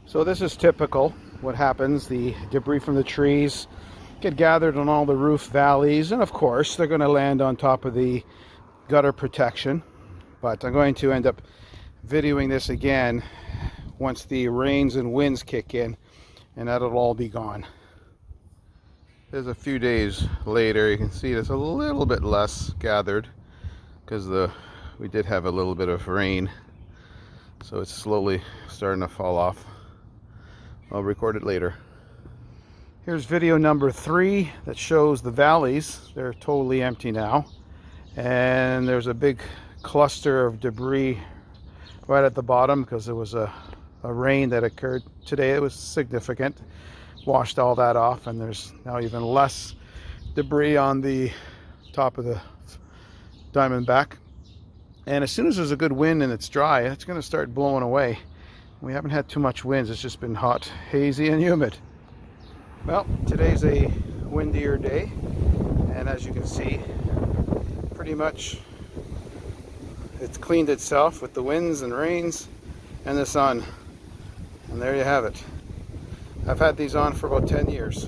So this is typical what happens. The debris from the trees get gathered on all the roof valleys, and of course they're going to land on top of the gutter protection. But I'm going to end up videoing this again once the rains and winds kick in, and that'll all be gone. There's a few days later. You can see there's a little bit less gathered because we did have a little bit of rain, so it's slowly starting to fall off. I'll record it later. Here's video number 3 that shows the valleys. They're totally empty now, and there's a big cluster of debris right at the bottom because there was a rain that occurred today. It was significant, washed all that off, and there's now even less debris on the top of the Diamondback. And as soon as there's a good wind and it's dry, it's going to start blowing away. We haven't had too much winds. It's just been hot, hazy, and humid. Well, today's a windier day, and as you can see, pretty much it's cleaned itself with the winds and rains and the sun. And there you have it. I've had these on for about 10 years.